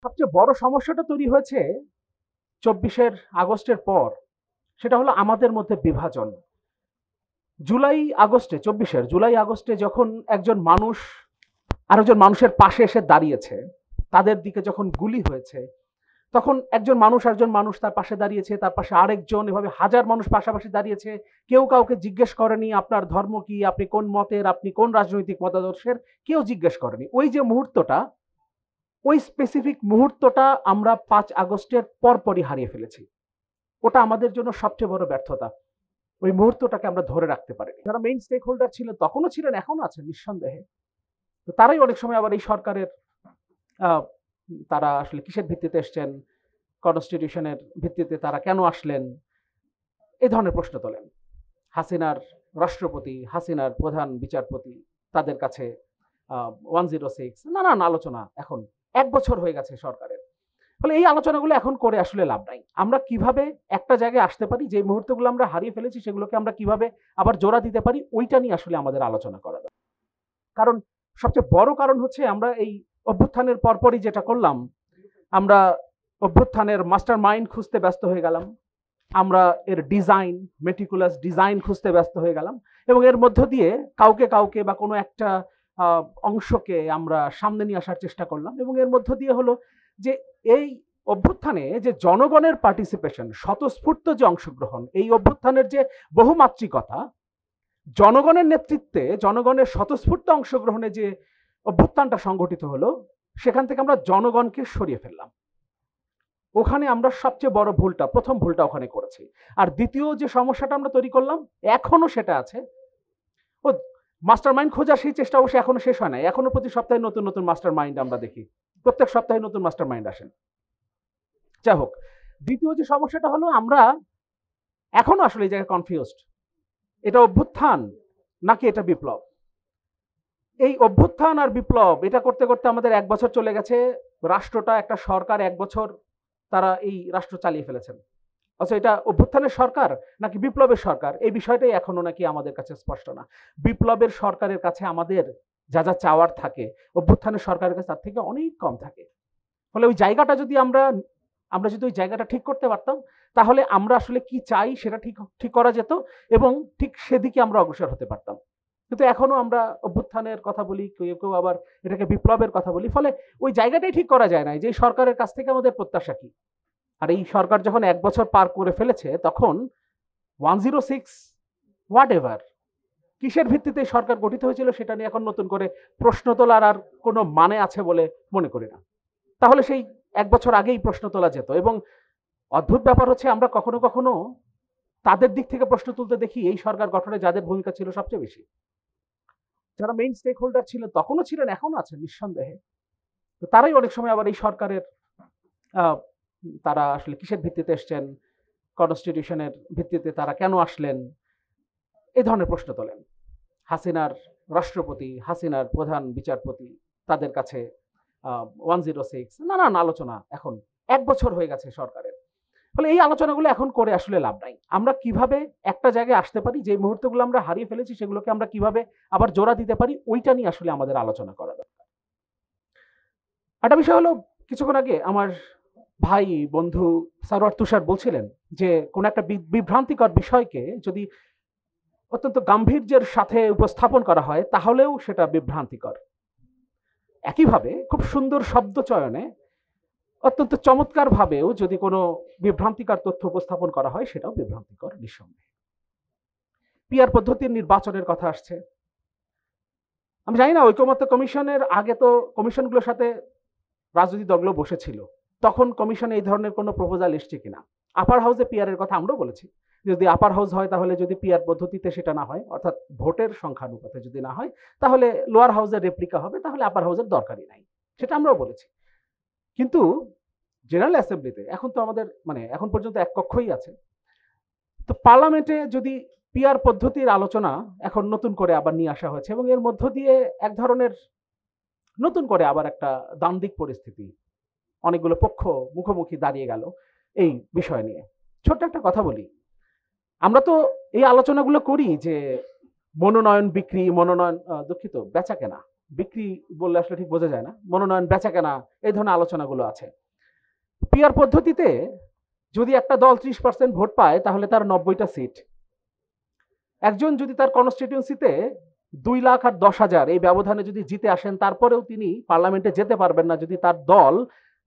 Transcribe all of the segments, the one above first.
সবচেয়ে বড় সমস্যাটা তৈরি হয়েছে ২৪ আগস্টের পর। সেটা হলো আমাদের মধ্যে বিভাজন। জুলাই আগস্টে যখন একজন মানুষ আরেকজন মানুষের পাশে এসে দাঁড়িয়েছে, তাদের দিকে যখন গুলি হয়েছে, তখন একজন মানুষ তার পাশে দাঁড়িয়েছে, তার পাশে আরেকজন, এভাবে হাজার মানুষ পাশাপাশি দাঁড়িয়েছে। কেউ কাউকে জিজ্ঞেস করেনি আপনার ধর্ম কি, আপনি কোন মতের, আপনি কোন রাজনৈতিক মতাদর্শের, কেউ জিজ্ঞেস করেনি। ওই যে মুহূর্তটা, ওই স্পেসিফিক মুহূর্তটা আমরা ৫ আগস্টের পরপরই হারিয়ে ফেলেছি। ওটা আমাদের জন্য সবচেয়ে বড় ব্যর্থতা। ওই মুহূর্তটাকে আমরা ধরে রাখতে পারিনি। যারা মেইন স্টেক হোল্ডার ছিলেন, তখনও ছিলেন, এখনো আছেন নিঃসন্দেহে। তো তারাই অনেক সময় আবার এই সরকারের তারা আসলে কিসের ভিত্তিতে এসছেন, কনস্টিটিউশনের ভিত্তিতে তারা কেন আসলেন, এই ধরনের প্রশ্ন তোলেন। হাসিনার রাষ্ট্রপতি, হাসিনার প্রধান বিচারপতি, তাদের কাছে 106 নানান আলোচনা। এখন ১ বছর হয়ে গেছে সরকারের। ফলে এই আলোচনাগুলো এখন করে আসলে লাভ নাই। আমরা কিভাবে একটা জায়গায় আসতে পারি, যে মুহূর্তগুলো আমরা হারিয়ে ফেলেছি সেগুলোকে আমরা কিভাবে আবার জোড়া দিতে পারি, ওইটা নিয়ে আসলে আমাদের আলোচনা করা দরকার। কারণ সবচেয়ে বড় কারণ হচ্ছে আমরা এই অভ্যুত্থানের পরপরই যেটা করলাম, আমরা অভ্যুত্থানের মাস্টার মাইন্ড খুঁজতে ব্যস্ত হয়ে গেলাম। আমরা এর ডিজাইন, মেটিকুলাস ডিজাইন খুঁজতে ব্যস্ত হয়ে গেলাম, এবং এর মধ্য দিয়ে কাউকে বা কোনো একটা অংশকে আমরা সামনে নিয়ে আসার চেষ্টা করলাম। এবং এর মধ্য দিয়ে হলো যে এই অভ্যুত্থানে যে জনগণের পার্টিসিপেশন, স্বতঃস্ফূর্ত যে অংশগ্রহণ, এই অভ্যুত্থানের যে বহুমাত্রিকতা, জনগণের নেতৃত্বে, জনগণের স্বতঃস্ফূর্ত অংশগ্রহণে যে অভ্যুত্থানটা সংগঠিত হলো, সেখান থেকে আমরা জনগণকে সরিয়ে ফেললাম। ওখানে আমরা সবচেয়ে বড় ভুলটা, প্রথম ভুলটা ওখানে করেছি। আর দ্বিতীয় যে সমস্যাটা আমরা তৈরি করলাম, এখনো সেটা আছে। ও মাস্টার মাইন্ড খোঁজার সেই চেষ্টা অবশ্যই এখনো শেষ হয় নাই। এখনো প্রতি সপ্তাহে নতুন নতুন মাস্টার মাইন্ড আমরা দেখি, প্রত্যেক সপ্তাহে নতুন মাস্টার মাইন্ড আসেন। যাই হোক, দ্বিতীয় যে সমস্যাটা হলো, আমরা এখনো আসলে এই জায়গায় কনফিউজড। এটা অভ্যুত্থান নাকি এটা বিপ্লব? এই অভ্যুত্থান আর বিপ্লব এটা করতে করতে আমাদের ১ বছর চলে গেছে। রাষ্ট্রটা, একটা সরকার ১ বছর তারা এই রাষ্ট্র চালিয়ে ফেলেছেন। আচ্ছা, এটা অভ্যুত্থানের সরকার নাকি বিপ্লবের সরকার, এই বিষয়টাই এখনো নাকি আমাদের কাছে স্পষ্ট না। বিপ্লবের সরকারের কাছে আমাদের যা যা চাওয়ার থাকে, অভ্যুত্থানের সরকারের কাছে তার থেকে অনেক কম থাকে। ফলে ওই জায়গাটা যদি আমরা যদি ওই জায়গাটা ঠিক করতে পারতাম, তাহলে আমরা আসলে কি চাই সেটা ঠিক করা যেত, এবং ঠিক সেদিকে আমরা অগ্রসর হতে পারতাম। কিন্তু এখনো আমরা অভ্যুত্থানের কথা বলি, কেউ কেউ আবার এটাকে বিপ্লবের কথা বলি। ফলে ওই জায়গাটাই ঠিক করা যায় না যে সরকারের কাছ থেকে আমাদের প্রত্যাশা কি। আর এই সরকার যখন ১ বছর পার করে ফেলেছে, তখন 106 হোয়াট এভার, কিসের ভিত্তিতে সরকার গঠিত হয়েছিল সেটা নিয়ে এখন নতুন করে প্রশ্ন তোলার আর কোনো মানে আছে বলে মনে করি না। তাহলে সেই ১ বছর আগেই প্রশ্ন তোলা যেত। এবং অদ্ভুত ব্যাপার হচ্ছে, আমরা কখনো কখনো তাদের দিক থেকে প্রশ্ন তুলতে দেখি এই সরকার গঠনে যাদের ভূমিকা ছিল সবচেয়ে বেশি। যারা মেইন স্টেক হোল্ডার ছিলেন, তখনও ছিলেন, এখনো আছেন নিঃসন্দেহে। তো তারাই অনেক সময় আবার এই সরকারের তারা আসলে কিসের ভিত্তিতে এসছেন, কনস্টিটিউশনের ভিত্তিতে তারা কেন আসলেন, এই ধরনের প্রশ্ন তোলেন। হাসিনার রাষ্ট্রপতি, হাসিনার প্রধান বিচারপতি, তাদের কাছে 106 নানান আলোচনা। এখন ১ বছর হয়ে গেছে সরকারের। ফলে এই আলোচনাগুলো এখন করে আসলে লাভ নাই। আমরা কিভাবে একটা জায়গায় আসতে পারি, যে মুহূর্তগুলো আমরা হারিয়ে ফেলেছি সেগুলোকে আমরা কিভাবে আবার জোড়া দিতে পারি, ওইটা নিয়ে আসলে আমাদের আলোচনা করা দরকার। একটা বিষয় হলো, কিছুক্ষণ আগে আমার ভাই বন্ধু সারোয়ার তুষার বলছিলেন যে কোন একটা বিভ্রান্তিকর বিষয়কে যদি অত্যন্ত গাম্ভীর্যের সাথে উপস্থাপন করা হয়, তাহলেও সেটা বিভ্রান্তিকর। একইভাবে খুব সুন্দর শব্দ চয়নে, অত্যন্ত চমৎকার ভাবেও যদি কোনো বিভ্রান্তিকর তথ্য উপস্থাপন করা হয়, সেটাও বিভ্রান্তিকর নিঃসন্দেহে। পিআর পদ্ধতির নির্বাচনের কথা আসছে। আমি জানি না, ঐকমত্য কমিশনের আগে তো কমিশনগুলোর সাথে রাজনৈতিক দলগুলো বসেছিল, তখন কমিশনে এই ধরনের কোনো প্রপোজাল এসছে কিনা। আপার হাউসে পিআর এর কথা আমরাও বলেছি, যদি আপার হাউস হয় তাহলে যদি পিআর পদ্ধতিতে সেটা না হয়, অর্থাৎ ভোটের সংখ্যানুপাতে যদি না হয়, তাহলে লোয়ার হাউসের রেপ্লিকা হবে, তাহলে আপার হাউসের দরকারই নাই, সেটা আমরাও বলেছি। কিন্তু জেনারেল অ্যাসেম্বলিতে এখন তো আমাদের এখন পর্যন্ত এক কক্ষই আছে। তো পার্লামেন্টে যদি পিআর পদ্ধতির আলোচনা এখন নতুন করে আবার নিয়ে আসা হয়েছে, এবং এর মধ্য দিয়ে এক ধরনের নতুন করে আবার একটা দ্বান্দ্বিক পরিস্থিতি, অনেকগুলো পক্ষ মুখোমুখি দাঁড়িয়ে গেল এই বিষয় নিয়ে। ছোট্ট একটা কথা বলি, আমরা তো এই আলোচনাগুলো করি যে মনোনয়ন বিক্রি, বেচা কেনা, বিক্রি বললে আসলে ঠিক বোঝা যায় না, মনোনয়ন বেচাকেনা, এই ধরনের আলোচনাগুলো আছে। পিআর পদ্ধতিতে যদি একটা দল 30% ভোট পায় তাহলে তার 90টা সিট। একজন যদি তার কনস্টিটিউন্সিতে 2 লাখ আর 10,000 এই ব্যবধানে যদি জিতে আসেন, তারপরেও তিনি পার্লামেন্টে যেতে পারবেন না যদি তার দল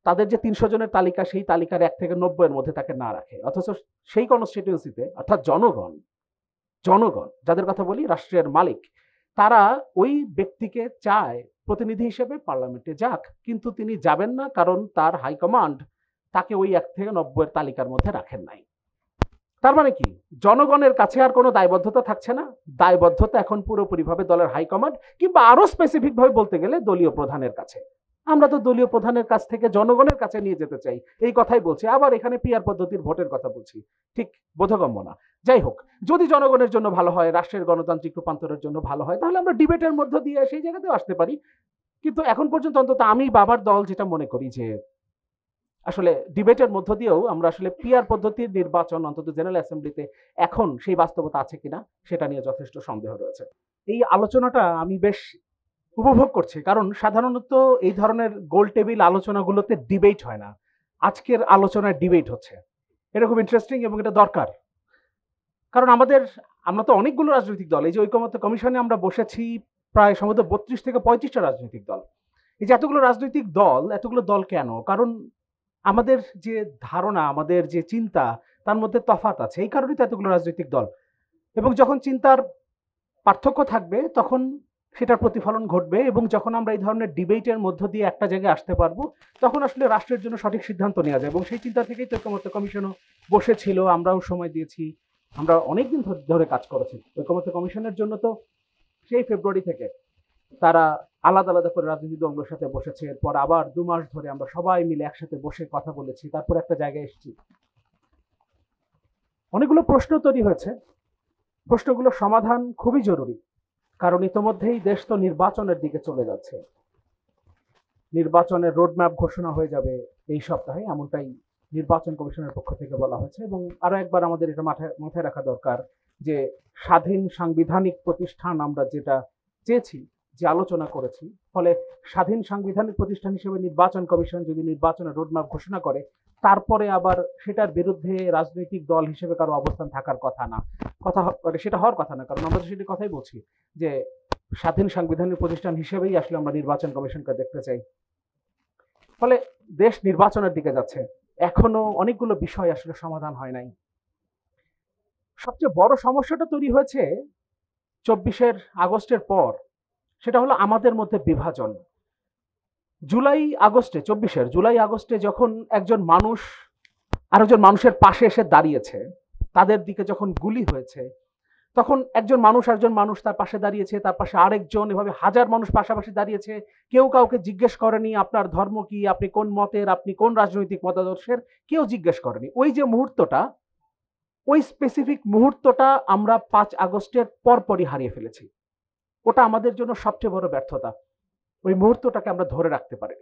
তাদের যে 300 জনের তালিকা, সেই তালিকার 1 থেকে 90 এর মধ্যে তাকে না রাখে। অথচ সেই কনস্টিটিউন্সিতে অর্থাৎ জনগণ যাদের কথা বলি, রাষ্ট্রের মালিক, তারা ওই ব্যক্তিকে চায় প্রতিনিধি হিসেবে পার্লামেন্টে যাক, কিন্তু তিনি যাবেন না, কারণ তার হাইকমান্ড তাকে ওই 1 থেকে 90 এর তালিকার মধ্যে রাখেন নাই। তার মানে কি, জনগণের কাছে আর কোনো দায়বদ্ধতা থাকছে না। দায়বদ্ধতা এখন পুরোপুরিভাবে দলের হাইকমান্ড, কিংবা আরো স্পেসিফিক ভাবে বলতে গেলে দলীয় প্রধানের কাছে। আমরা তো দলীয় প্রধানের কাছ থেকে জনগণের কাছে নিয়ে যেতে চাই, এই কথাই বলছি। আবার এখানে পিআর পদ্ধতির ভোটের কথা বলছি, ঠিক বোধগম্য না। যাই হোক, যদি জনগণের জন্য ভালো হয়, রাষ্ট্রের গণতান্ত্রিক রূপান্তরের জন্য ভালো হয়, তাহলে আমরা ডিবেটের মধ্য দিয়ে সেই জায়গাতেও আসতে পারি। কিন্তু এখন পর্যন্ত অন্তত আমি, বাবার দল, যেটা মনে করি যে আসলে ডিবেটের মধ্য দিয়েও আমরা আসলে পিআর পদ্ধতির নির্বাচন অন্তত জেনারেল অ্যাসেম্বলিতে এখন সেই বাস্তবতা আছে কিনা সেটা নিয়ে যথেষ্ট সন্দেহ রয়েছে। এই আলোচনাটা আমি বেশ উপভোগ করছি, কারণ সাধারণত এই ধরনের গোল টেবিল আলোচনাগুলোতে ডিবেট হয় না। আজকের আলোচনায় ডিবেট হচ্ছে, এটা খুব ইন্টারেস্টিং এবং এটা দরকার। কারণ আমরা তো অনেকগুলো রাজনৈতিক দল, এই যে ঐকমত্য কমিশনে আমরা বসেছি প্রায় সম্ভবত 32 থেকে 35টা রাজনৈতিক দল। এই যে এতগুলো রাজনৈতিক দল, এতগুলো দল কেন? কারণ আমাদের যে ধারণা, আমাদের যে চিন্তা, তার মধ্যে তফাৎ আছে, এই কারণেই তো এতগুলো রাজনৈতিক দল। এবং যখন চিন্তার পার্থক্য থাকবে তখন সেটার প্রতিফলন ঘটবে, এবং যখন আমরা এই ধরনের ডিবেটের মধ্য দিয়ে একটা জায়গায় আসতে পারবো, তখন আসলে রাষ্ট্রের জন্য সঠিক সিদ্ধান্ত নেওয়া যায়। এবং সেই চিন্তা থেকেই তো ঐকমত্য কমিশনও বসেছিল, আমরাও সময় দিয়েছি, আমরা অনেকদিন ধরে কাজ করেছি। ঐকমত্য কমিশনের জন্য তো সেই ফেব্রুয়ারি থেকে তারা আলাদা আলাদা করে রাজনৈতিক দলগুলোর সাথে বসেছে, এরপর আবার 2 মাস ধরে আমরা সবাই মিলে একসাথে বসে কথা বলেছি, তারপর একটা জায়গায় এসেছি। অনেকগুলো প্রশ্ন তৈরি হয়েছে, প্রশ্নগুলোর সমাধান খুবই জরুরি, কারণ ইতোমধ্যেই দেশ তো নির্বাচনের দিকে চলে যাচ্ছে। নির্বাচনের রোডম্যাপ ঘোষণা হয়ে যাবে এই সপ্তাহে, এমনটাই নির্বাচন কমিশনের পক্ষ থেকে বলা হয়েছে। এবং আরো একবার আমাদের এটা মাথায় রাখা দরকার যে স্বাধীন সাংবিধানিক প্রতিষ্ঠান আমরা যেটা চেয়েছি, যে আলোচনা করেছি, ফলে স্বাধীন সাংবিধানিক প্রতিষ্ঠান হিসেবে নির্বাচন কমিশন যদি নির্বাচনের রোডম্যাপ ঘোষণা করে, তারপরে আবার সেটার বিরুদ্ধে রাজনৈতিক দল হিসেবে কারো অবস্থান থাকার কথা না, সেটা হওয়ার কথা না। কারণ আমরা তো সেটি কথাই বলছি যে স্বাধীন সাংবিধানিক প্রতিষ্ঠান হিসেবেই আসলে আমরা নির্বাচন কমিশনকে দেখতে চাই। ফলে দেশ নির্বাচনের দিকে যাচ্ছে, এখনো অনেকগুলো বিষয় আসলে সমাধান হয় নাই। সবচেয়ে বড় সমস্যাটা তৈরি হয়েছে 24 আগস্টের পর, সেটা হলো আমাদের মধ্যে বিভাজন। জুলাই আগস্টে যখন একজন মানুষ আরেকজন মানুষের পাশে এসে দাঁড়িয়েছে, তাদের দিকে যখন গুলি হয়েছে, তখন একজন মানুষ তার পাশে দাঁড়িয়েছে, তার পাশে আরেকজন, এভাবে হাজার মানুষ পাশাপাশি দাঁড়িয়েছে। কেউ কাউকে জিজ্ঞেস করেনি আপনার ধর্ম কি, আপনি কোন মতের, আপনি কোন রাজনৈতিক মতাদর্শের, কেউ জিজ্ঞেস করেনি। ওই যে মুহূর্তটা, ওই স্পেসিফিক মুহূর্তটা আমরা 5 আগস্টের পরপরই হারিয়ে ফেলেছি। ওটা আমাদের জন্য সবচেয়ে বড় ব্যর্থতা। ওই মুহূর্তটাকে আমরা ধরে রাখতে পারিনি।